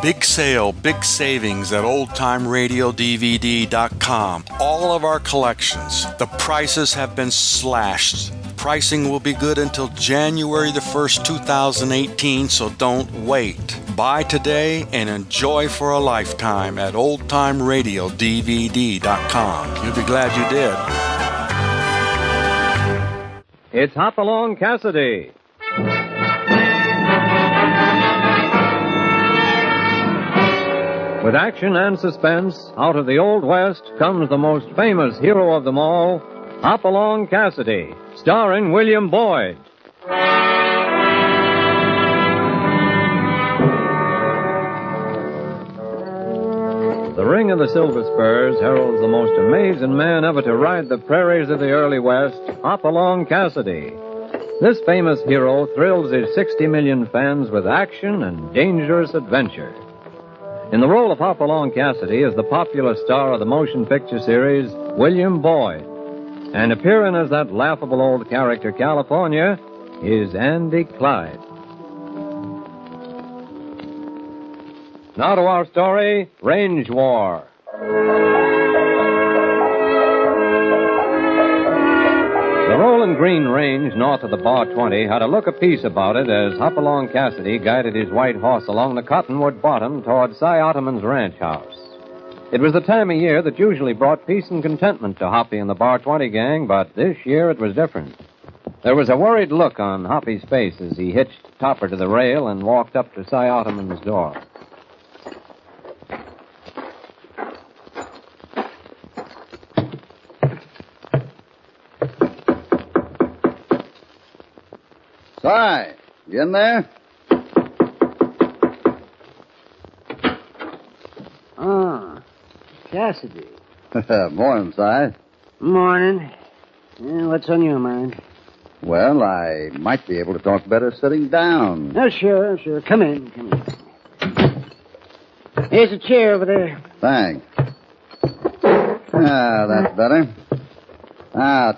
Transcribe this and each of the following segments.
Big sale, big savings at oldtimeradiodvd.com. All of our collections. The prices have been slashed. Pricing will be good until January the 1st, 2018, so don't wait. Buy today and enjoy for a lifetime at oldtimeradiodvd.com. You'll be glad you did. It's Hopalong Cassidy. With action and suspense, out of the Old West comes the most famous hero of them all, Hopalong Cassidy, starring William Boyd. The ring of the Silver Spurs heralds the most amazing man ever to ride the prairies of the early West, Hopalong Cassidy. This famous hero thrills his 60 million fans with action and dangerous adventure. In the role of Hopalong Cassidy is the popular star of the motion picture series, William Boyd. And appearing as that laughable old character, California, is Andy Clyde. Now to our story, Range War. The Rolling Green Range north of the Bar 20 had a look of peace about it as Hopalong Cassidy guided his white horse along the cottonwood bottom toward Cy Ottoman's ranch house. It was the time of year that usually brought peace and contentment to Hoppy and the Bar 20 gang, but this year it was different. There was a worried look on Hoppy's face as he hitched Topper to the rail and walked up to Cy Ottoman's door. Cy, you in there? Oh, Cassidy. Morning, Cy. Morning. What's on your mind? Well, I might be able to talk better sitting down. Oh, sure. Come in. Here's a chair over there. Thanks. That's better.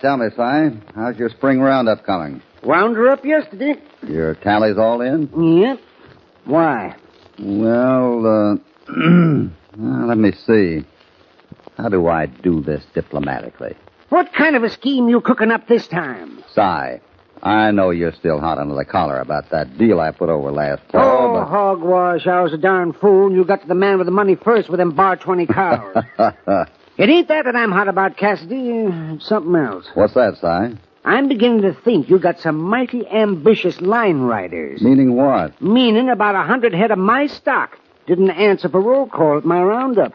Tell me, Cy, how's your spring roundup coming? Wound her up yesterday. Your tally's all in? Yep. Why? Well, let me see. How do I do this diplomatically? What kind of a scheme you cooking up this time? Cy, I know you're still hot under the collar about that deal I put over last fall, Oh, hogwash. I was a darn fool. You got to the man with the money first with them Bar 20 cows. It ain't that I'm hot about, Cassidy. It's something else. What's that, Cy? I'm beginning to think you got some mighty ambitious line riders. Meaning what? Meaning about 100 head of my stock didn't answer for roll call at my roundup.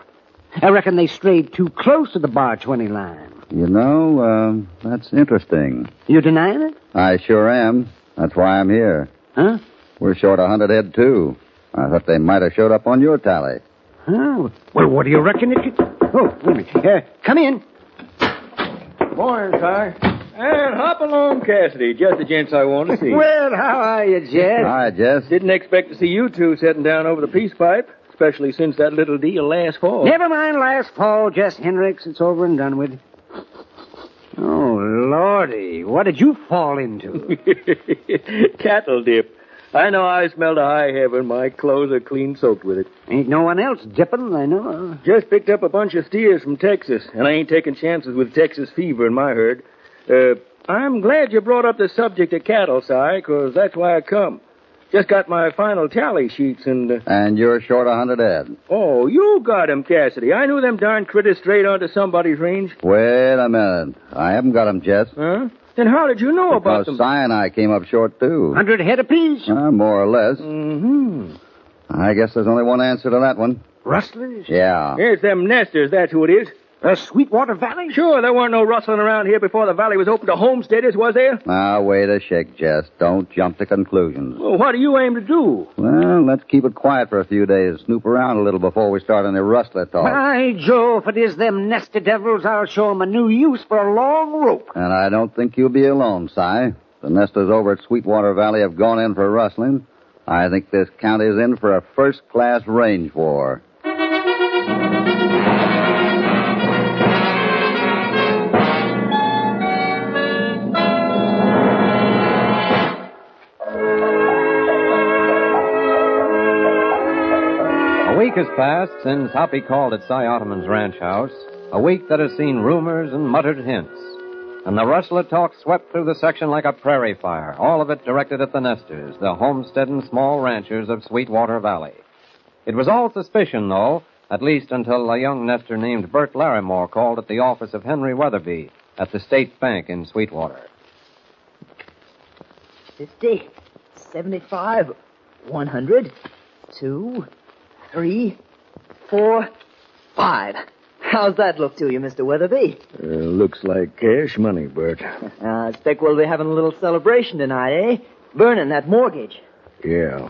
I reckon they strayed too close to the Bar 20 line. You know, that's interesting. You denying it? I sure am. That's why I'm here. Huh? We're short 100 head, too. I thought they might have showed up on your tally. Oh. Well, what do you reckon it could... Oh, wait a minute. Come in. Morning, Cy. And Hopalong Cassidy, just the gents I want to see. Well, how are you, Jess? Hi, Jess. Didn't expect to see you two sitting down over the peace pipe, especially since that little deal last fall. Never mind last fall, Jess Hendricks. It's over and done with. Oh, Lordy. What did you fall into? Cattle dip. I know I smelled a high heaven. My clothes are clean soaked with it. Ain't no one else dipping, I know. Just picked up a bunch of steers from Texas, and I ain't taking chances with Texas fever in my herd. I'm glad you brought up the subject of cattle, Si, because that's why I come. Just got my final tally sheets and... And you're short 100 head. Oh, you got 'em, Cassidy. I knew them darn critters strayed onto somebody's range. Wait a minute. I haven't got 'em, Jess. Huh? Then how did you know about them? Because Si and I came up short, too. 100 head apiece? More or less. Mm-hmm. I guess there's only one answer to that one. Rustlers? Yeah. Here's them nesters, that's who it is. Sweetwater Valley? Sure, there weren't no rustling around here before the valley was open to homesteaders, was there? Now, wait a shake, Jess. Don't jump to conclusions. Well, what do you aim to do? Well, let's keep it quiet for a few days. Snoop around a little before we start any rustler talk. By Joe, if it is them nested devils, I'll show 'em a new use for a long rope. And I don't think you'll be alone, Si. The nesters over at Sweetwater Valley have gone in for rustling. I think this county's in for a first-class range war. week has passed since Hoppy called at Cy Ottoman's ranch house, a week that has seen rumors and muttered hints. And the rustler talk swept through the section like a prairie fire, all of it directed at the nesters, the homesteading small ranchers of Sweetwater Valley. It was all suspicion, though, at least until a young nester named Bert Larimore called at the office of Henry Weatherby at the State Bank in Sweetwater. 50, 75, 100, 2, 3, 4, 5. How's that look to you, Mr. Weatherby? Looks like cash money, Bert. I expect we'll be having a little celebration tonight, eh? Burning that mortgage. Yeah.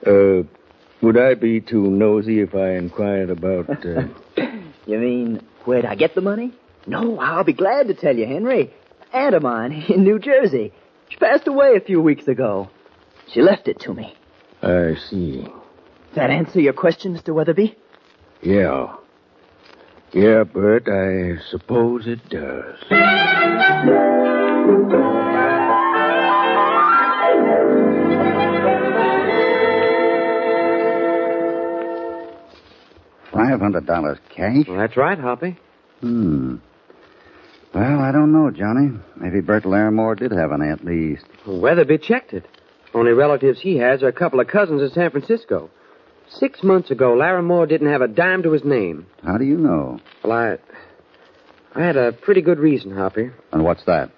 Would I be too nosy if I inquired about... You mean, where'd I get the money? No, I'll be glad to tell you, Henry. Aunt of mine in New Jersey. She passed away a few weeks ago. She left it to me. I see. That answer your question, Mr. Weatherby? Yeah. Yeah, Bert, I suppose it does. $500 cash? Well, that's right, Hoppy. Well, I don't know, Johnny. Maybe Bert Larimore did have an Aunt Lee. Weatherby checked it. Only relatives he has are a couple of cousins in San Francisco. 6 months ago, Larimore didn't have a dime to his name. How do you know? Well, I had a pretty good reason, Hoppy. And what's that?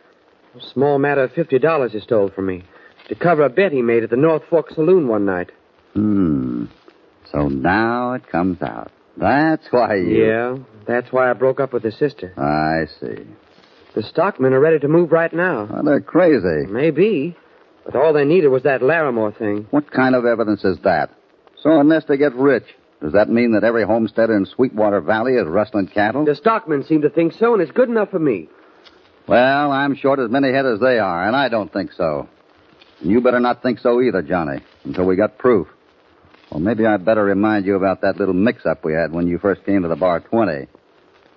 A small matter of $50 he stole from me to cover a bet he made at the North Fork Saloon one night. So now it comes out. That's why you... Yeah, that's why I broke up with his sister. I see. The stockmen are ready to move right now. Well, they're crazy. Maybe, but all they needed was that Larimore thing. What kind of evidence is that? So unless they get rich, does that mean that every homesteader in Sweetwater Valley is rustling cattle? The stockmen seem to think so, and it's good enough for me. Well, I'm short as many head as they are, and I don't think so. And you better not think so either, Johnny, until we got proof. Well, maybe I'd better remind you about that little mix-up we had when you first came to the Bar 20.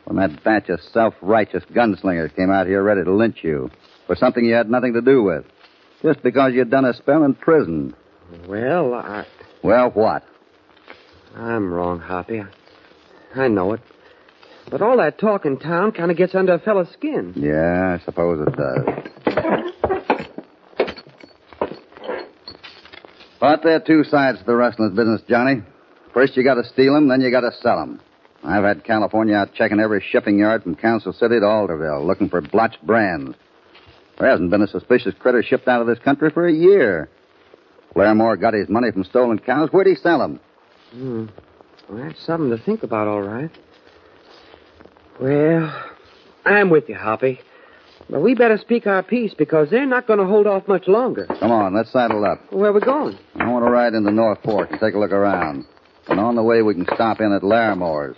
When that batch of self-righteous gunslingers came out here ready to lynch you for something you had nothing to do with. Just because you'd done a spell in prison. Well, Well, what? I'm wrong, Hoppy. I know it. But all that talk in town kind of gets under a fellow's skin. Yeah, I suppose it does. But there are two sides to the rustling business, Johnny. First, you got to steal them, then you got to sell them. I've had California out checking every shipping yard from Council City to Alderville, looking for blotched brands. There hasn't been a suspicious critter shipped out of this country for a year. Larimore got his money from stolen cows. Where'd he sell them? Well, that's something to think about, all right. Well, I'm with you, Hoppy. But we better speak our piece because they're not going to hold off much longer. Come on, let's saddle up. Where are we going? I want to ride into North Fork and take a look around. And on the way, we can stop in at Larimore's.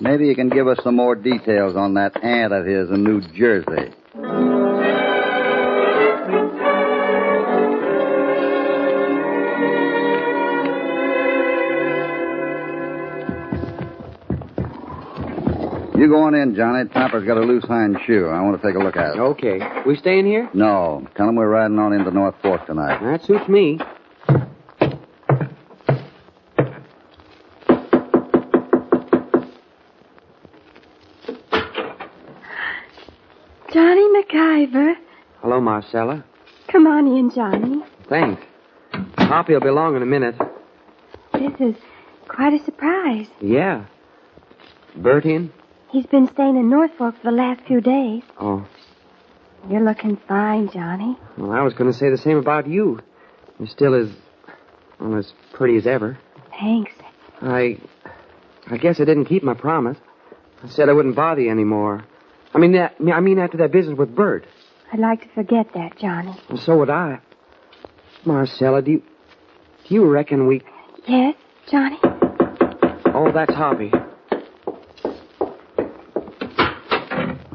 Maybe you can give us some more details on that aunt of his in New Jersey. You go on in, Johnny. Topper's got a loose hind shoe. I want to take a look at it. Okay. We staying here? No. Tell him we're riding on into North Fork tonight. That suits me. Johnny McIver. Hello, Marcella. Come on in, Johnny. Thanks. Hoppy will be along in a minute. This is quite a surprise. Yeah. Bert in? He's been staying in Norfolk for the last few days. Oh. You're looking fine, Johnny. Well, I was going to say the same about you. You're still as pretty as ever. Thanks. I guess I didn't keep my promise. I said I wouldn't bother you anymore. I mean after that business with Bert. I'd like to forget that, Johnny. And so would I. Marcella, do you reckon we... Yes, Johnny? Oh, that's Hoppy.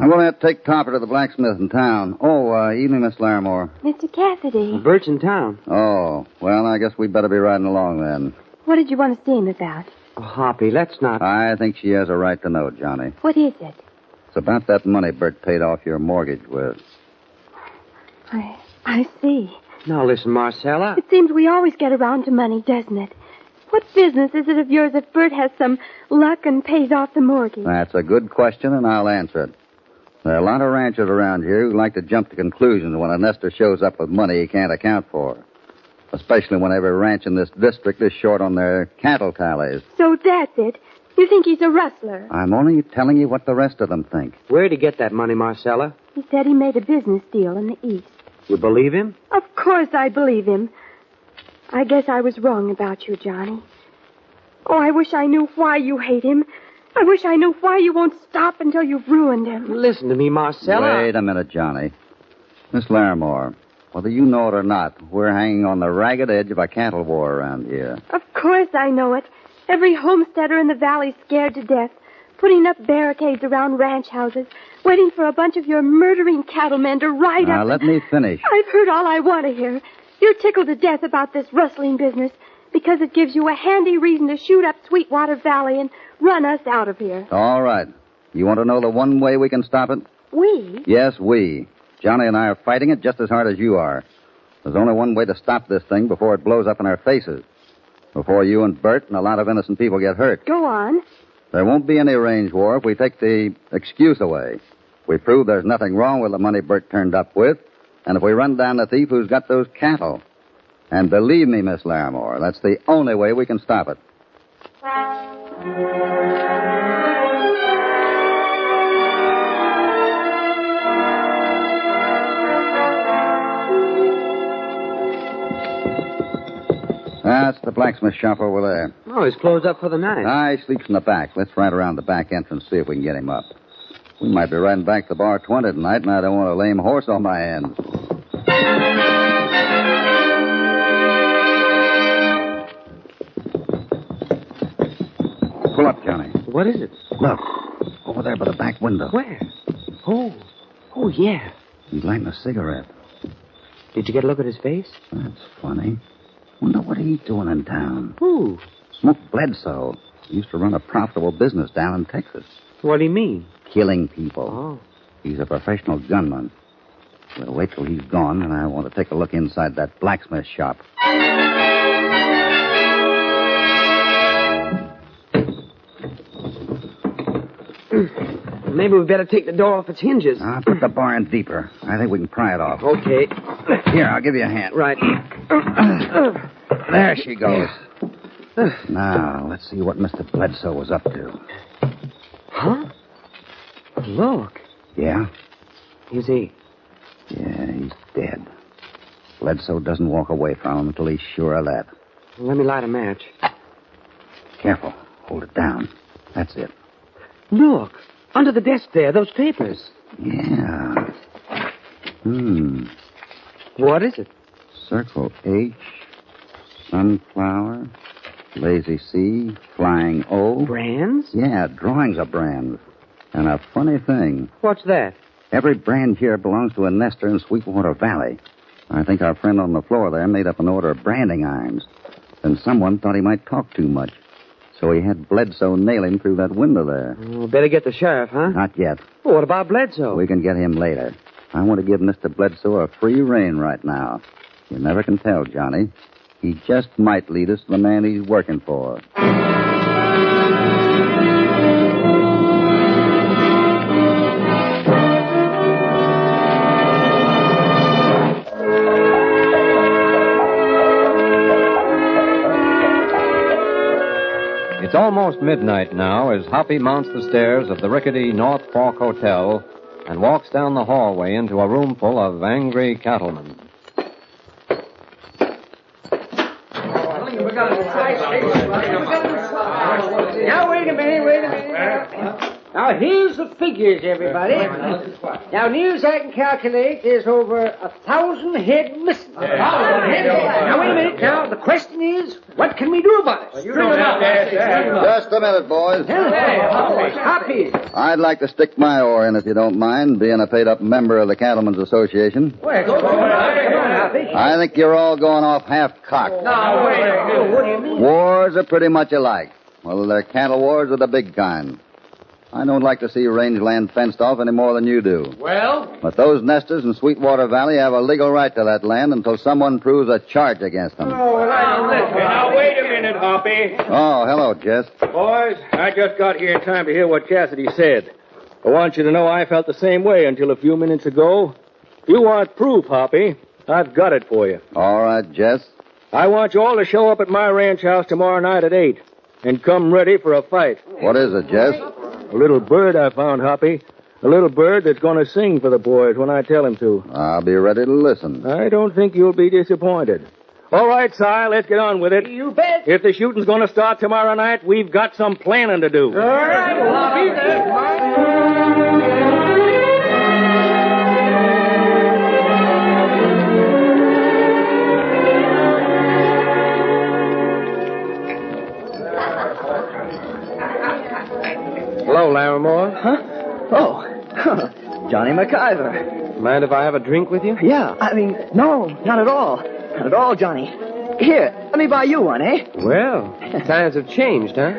I'm going to have to take Topper to the blacksmith in town. Oh, evening, Miss Larimore. Mr. Cassidy. Bert's in town. Oh, well, I guess we'd better be riding along then. What did you want to see him about? Oh, Hoppy, let's not... I think she has a right to know, Johnny. What is it? It's about that money Bert paid off your mortgage with. I see. Now, listen, Marcella. It seems we always get around to money, doesn't it? What business is it of yours if Bert has some luck and pays off the mortgage? That's a good question, and I'll answer it. There are a lot of ranchers around here who like to jump to conclusions when a nester shows up with money he can't account for. Especially when every ranch in this district is short on their cattle tallies. So that's it. You think he's a rustler? I'm only telling you what the rest of them think. Where'd he get that money, Marcella? He said he made a business deal in the East. You believe him? Of course I believe him. I guess I was wrong about you, Johnny. Oh, I wish I knew why you hate him. I wish I knew why you won't stop until you've ruined him. Listen to me, Marcella. Wait a minute, Johnny. Miss Larimore, whether you know it or not, we're hanging on the ragged edge of a cattle war around here. Of course I know it. Every homesteader in the valley's scared to death, putting up barricades around ranch houses, waiting for a bunch of your murdering cattlemen to ride Now, up. let me finish. I've heard all I want to hear. You're tickled to death about this rustling business because it gives you a handy reason to shoot up Sweetwater Valley and run us out of here. All right. You want to know the one way we can stop it? We? Yes, we. Johnny and I are fighting it just as hard as you are. There's only one way to stop this thing before it blows up in our faces. Before you and Bert and a lot of innocent people get hurt. Go on. There won't be any range war if we take the excuse away. We prove there's nothing wrong with the money Bert turned up with, and if we run down the thief who's got those cattle. And believe me, Miss Larimore, that's the only way we can stop it. That's the blacksmith shop over there. Oh, he's closed up for the night. He sleeps in the back. Let's ride around the back entrance, see if we can get him up. We might be riding back to Bar 20 tonight, and I don't want a lame horse on my hands. Pull up, Johnny. What is it? Look, over there by the back window. Where? Oh, yeah. He's lighting a cigarette. Did you get a look at his face? That's funny. Wonder what he's doing in town. Who? Smoke Bledsoe. He used to run a profitable business down in Texas. What do you mean? Killing people. Oh. He's a professional gunman. We'll wait till he's gone, and I want to take a look inside that blacksmith shop. Maybe we better take the door off its hinges. Put the bar in deeper. I think we can pry it off. Okay. Here, I'll give you a hand. Right. There she goes. Now, let's see what Mr. Bledsoe was up to. Huh? Look. Yeah? Is he? Yeah, he's dead. Bledsoe doesn't walk away from him until he's sure of that. Let me light a match. Careful. Hold it down. That's it. Look. Under the desk there, those papers. Yeah. What is it? Circle H, sunflower, lazy C, flying O. Brands? Yeah, drawings of brands. And a funny thing. What's that? Every brand here belongs to a nester in Sweetwater Valley. I think our friend on the floor there made up an order of branding irons. Then someone thought he might talk too much. So he had Bledsoe nail him through that window there. Better get the sheriff, huh? Not yet. Well, what about Bledsoe? We can get him later. I want to give Mr. Bledsoe a free rein right now. You never can tell, Johnny. He just might lead us to the man he's working for. It's almost midnight now as Hoppy mounts the stairs of the rickety North Fork Hotel and walks down the hallway into a room full of angry cattlemen. Now, wait a minute. Now, here's the figures, everybody. Now, near as I can calculate, there's over 1,000 head missing. 1,000 head? Now, wait a minute. Now, the question is, what can we do about it? Just a minute, boys. Hoppy. I'd like to stick my oar in, if you don't mind, being a paid-up member of the Cattlemen's Association. I think you're all going off half-cocked. Now, wait a minute. What do you mean? Wars are pretty much alike. Whether they're cattle wars or the big kind. I don't like to see rangeland fenced off any more than you do. Well? But those nesters in Sweetwater Valley have a legal right to that land until someone proves a charge against them. Now, wait a minute. minute, Hoppy. Oh, hello, Jess. Boys, I just got here in time to hear what Cassidy said. I want you to know I felt the same way until a few minutes ago. If you want proof, Hoppy, I've got it for you. All right, Jess. I want you all to show up at my ranch house tomorrow night at 8 and come ready for a fight. What is it, Jess? A little bird I found, Hoppy. A little bird that's going to sing for the boys when I tell him to. I'll be ready to listen. I don't think you'll be disappointed. All right, Si, let's get on with it. You bet. If the shooting's going to start tomorrow night, we've got some planning to do. All right, well, I'll be there. Hello, Larimore. Huh? Oh, Johnny McIver. Mind if I have a drink with you? Yeah, I mean, no, not at all. Not at all, Johnny. Here, let me buy you one, eh? Well, times have changed, huh?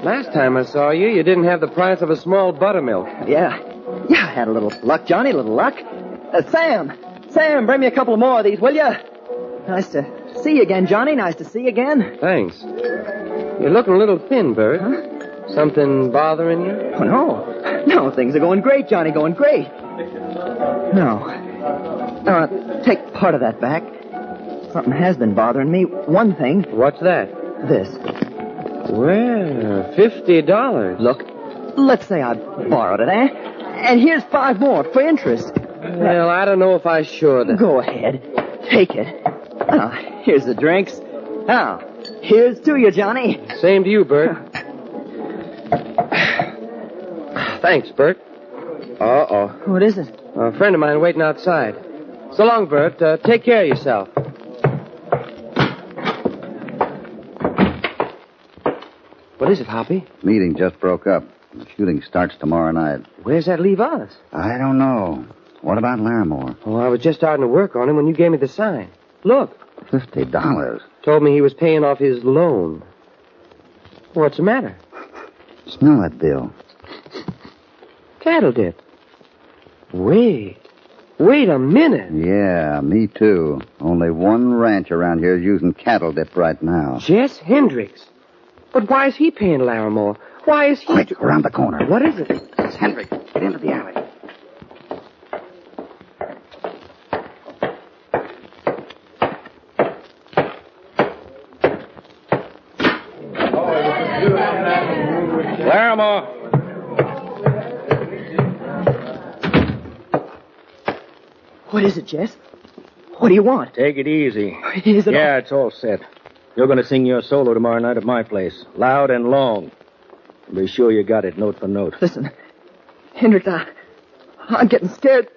Last time I saw you, you didn't have the price of a small buttermilk. Yeah. Yeah, I had a little luck, Johnny, a little luck. Sam, bring me a couple more of these, will you? Nice to see you again, Johnny. Nice to see you again. Thanks. You're looking a little thin, Bert. Huh? Something bothering you? Oh, no. No, things are going great, Johnny, going great. No. Take part of that back. Something has been bothering me. One thing. What's that? This. Well, $50. Look, let's say I borrowed it, eh? And here's 5 more for interest. Well, I don't know if I should. Go ahead. Take it. Here's the drinks. Here's to you, Johnny. Same to you, Bert. Thanks, Bert. Uh-oh. What is it? A friend of mine waiting outside. So long, Bert. Take care of yourself. What is it, Hoppy? Meeting just broke up. The shooting starts tomorrow night. Where's that leave us? I don't know. What about Larimore? Oh, I was just starting to work on him when you gave me the sign. Look. $50. Told me he was paying off his loan. What's the matter? Smell that bill. Cattle dip. Wait a minute. Yeah, me too. Only one ranch around here is using cattle dip right now. Jess Hendricks. But why is he paying Larimore? Why is he... Quick, around the corner. What is it? It's Hendricks. Get into the alley. Larimore. What is it, Jess? What do you want? Take it easy. Is it Yeah, it's all set. You're going to sing your solo tomorrow night at my place. Loud and long. Be sure you got it, note for note. Listen, Hendricks, I'm getting scared.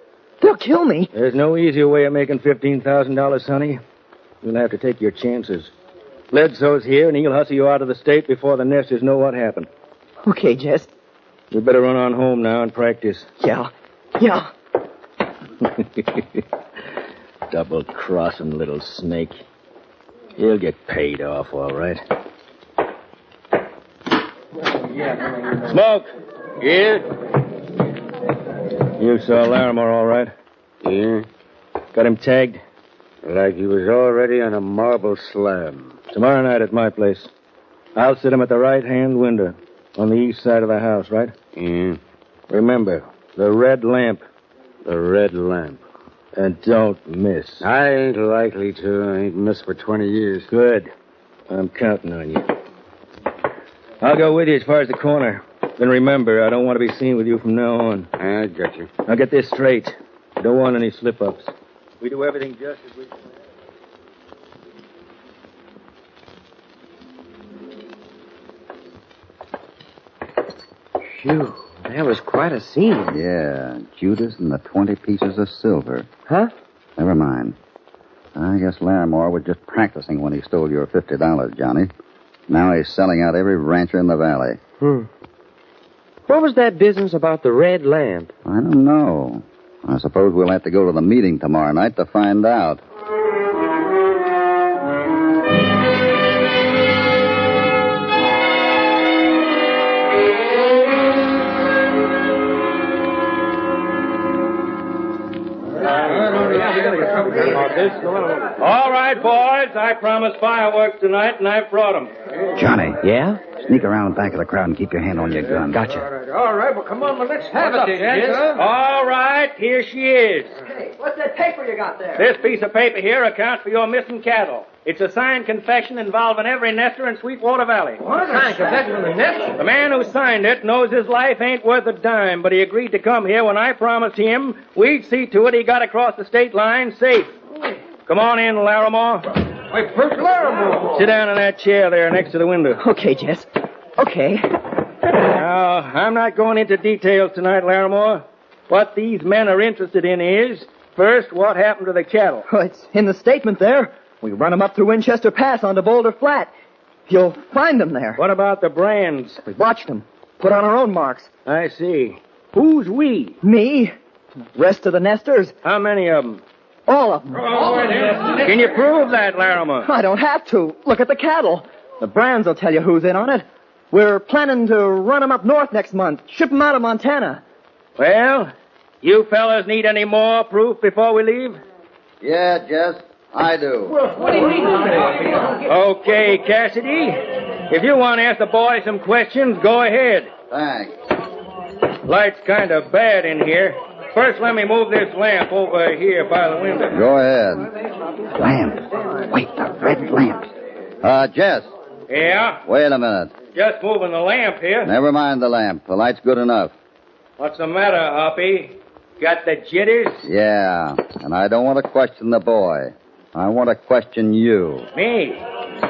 They'll kill me. There's no easier way of making $15,000, Sonny. You'll have to take your chances. Bledsoe's here, and he'll hustle you out of the state before the Nesters know what happened. Okay, Jess. You better run on home now and practice. Yeah. Double-crossing little snake. He'll get paid off, all right. Smoke! Yeah? You saw Larimore, all right? Yeah. Got him tagged? Like he was already on a marble slab. Tomorrow night at my place. I'll sit him at the right-hand window on the east side of the house, right? Yeah. Remember, the red lamp. The red lamp. And don't miss. I ain't likely to. I ain't missed for 20 years. Good. I'm counting on you. I'll go with you as far as the corner. Then remember, I don't want to be seen with you from now on. I got you. Now get this straight. I don't want any slip-ups. We do everything just as we planned. Phew, that was quite a scene. Yeah, Judas and the 20 pieces of silver. Huh? Never mind. I guess Larimore was just practicing when he stole your $50, Johnny. Now he's selling out every rancher in the valley. What was that business about the red lamp? I don't know. I suppose we'll have to go to the meeting tomorrow night to find out. All right, boys. I promised fireworks tonight, and I've brought them. Johnny, Yeah? sneak around the back of the crowd and keep your hand on your gun. Gotcha. All right, well, come on, well, let's have it, Jess. All right, here she is. Hey, what's that paper you got there? This piece of paper here accounts for your missing cattle. It's a signed confession involving every nester in Sweetwater Valley. What? Signed confession from the nest? The man who signed it knows his life ain't worth a dime, but he agreed to come here when I promised him we'd see to it he got across the state line safe. Come on in, Larimore. Why, Bert Larimore. Sit down in that chair there next to the window. Okay, Jess. Okay. Now, I'm not going into details tonight, Larimore. What these men are interested in is, first, what happened to the cattle. Oh, it's in the statement there. We run them up through Winchester Pass onto Boulder Flat. You'll find them there. What about the brands? We watched them. Put on our own marks. I see. Who's we? Me. Rest of the nesters. How many of them? All of them. Can you prove that, Larimore? I don't have to. Look at the cattle. The brands will tell you who's in on it. We're planning to run them up north next month. Ship them out of Montana. Well, you fellas need any more proof before we leave? Yeah, Jess, I do. What do you mean? Okay, Cassidy. If you want to ask the boys some questions, go ahead. Thanks. Light's kind of bad in here. First, let me move this lamp over here by the window. Go ahead. Lamp. Wait, the red lamp. Jess, Yeah? wait a minute. Just moving the lamp here. Never mind the lamp. The light's good enough. What's the matter, Hoppy? Got the jitters? Yeah, and I don't want to question the boy. I want to question you. Me?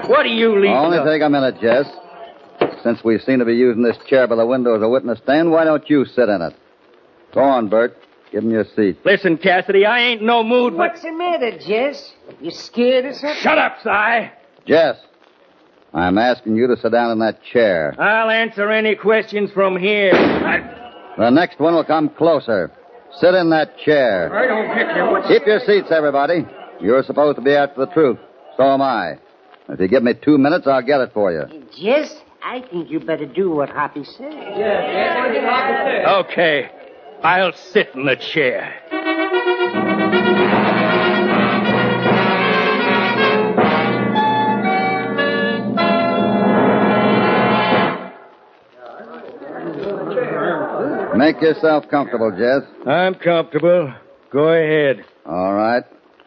What do you leave? Only take a minute, Jess. Since we seem to be using this chair by the window as a witness stand, why don't you sit in it? Go on, Bert. Give him your seat. Listen, Cassidy, I ain't no mood for... What's the matter, Jess? You scared or something? Shut up, Si. Jess, I'm asking you to sit down in that chair. I'll answer any questions from here. The next one will come closer. Sit in that chair. I don't get you. Keep your seats, everybody. You're supposed to be after the truth. So am I. If you give me 2 minutes, I'll get it for you. Jess, I think you better do what Hoppy said. Okay. I'll sit in the chair. Make yourself comfortable, Jess. I'm comfortable. Go ahead. All right.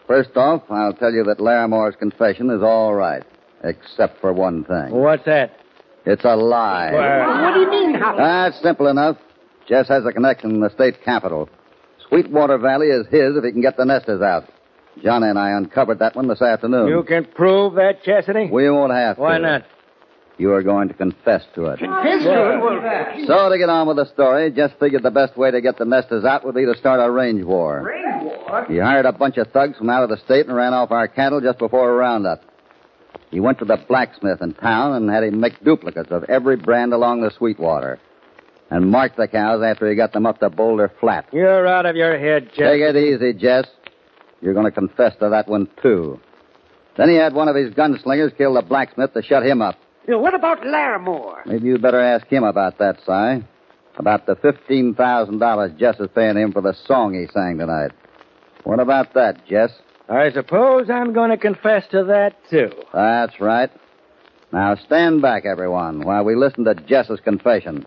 First off, I'll tell you that Larimore's confession is all right, except for one thing. What's that? It's a lie. What do you mean, Hoppy? That's simple enough. Jess has a connection in the state capital. Sweetwater Valley is his if he can get the nesters out. Johnny and I uncovered that one this afternoon. You can prove that, Cassidy? We won't have to. Why not? You are going to confess to it. Confess to it? So, to get on with the story, Jess figured the best way to get the nesters out would be to start a range war. Range war? He hired a bunch of thugs from out of the state and ran off our cattle just before a roundup. He went to the blacksmith in town and had him make duplicates of every brand along the Sweetwater. And marked the cows after he got them up to Boulder Flat. You're out of your head, Jess. Take it easy, Jess. You're going to confess to that one, too. Then he had one of his gunslingers kill the blacksmith to shut him up. What about Larimore? Maybe you'd better ask him about that, Si. About the $15,000 Jess is paying him for the song he sang tonight. What about that, Jess? I suppose I'm going to confess to that, too. That's right. Now stand back, everyone, while we listen to Jess's confession.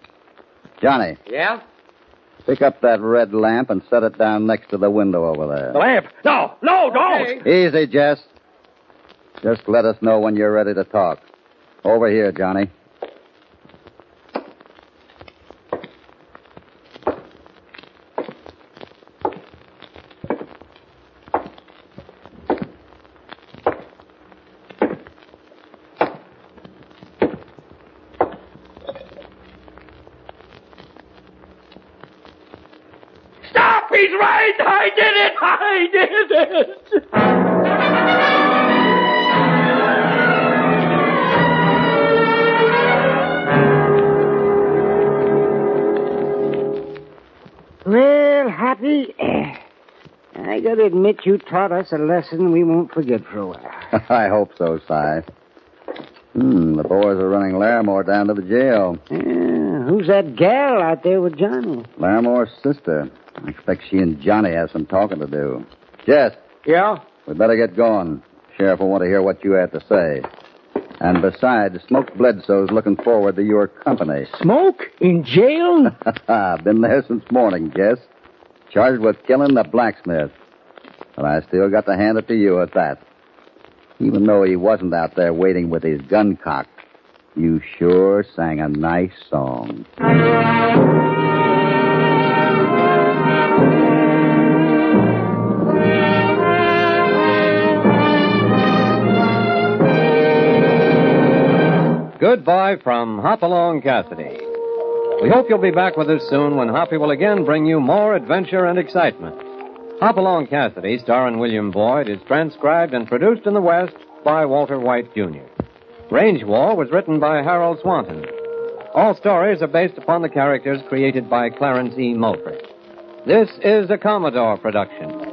Johnny. Yeah? Pick up that red lamp and set it down next to the window over there. The lamp? No, don't! Easy, Jess. Just let us know when you're ready to talk. Over here, Johnny. Stop! He's right! I did it! Well, Hoppy, I gotta admit you taught us a lesson we won't forget for a while. I hope so, Si. The boys are running Larimore down to the jail. Who's that gal out there with Johnny? Larimore's sister. I expect she and Johnny have some talking to do. Jess, Yeah? We better get going. Sheriff will want to hear what you have to say. And besides, Smoke Bledsoe's looking forward to your company. Smoke? In jail? Been there since morning, Jess. Charged with killing the blacksmith. But I still got to hand it to you at that. Even though he wasn't out there waiting with his gun cocked, you sure sang a nice song. Goodbye from Hopalong Cassidy. We hope you'll be back with us soon when Hoppy will again bring you more adventure and excitement. Hopalong Cassidy, starring William Boyd, is transcribed and produced in the West by Walter White, Jr. Range War was written by Harold Swanton. All stories are based upon the characters created by Clarence E. Mulford. This is a Commodore production.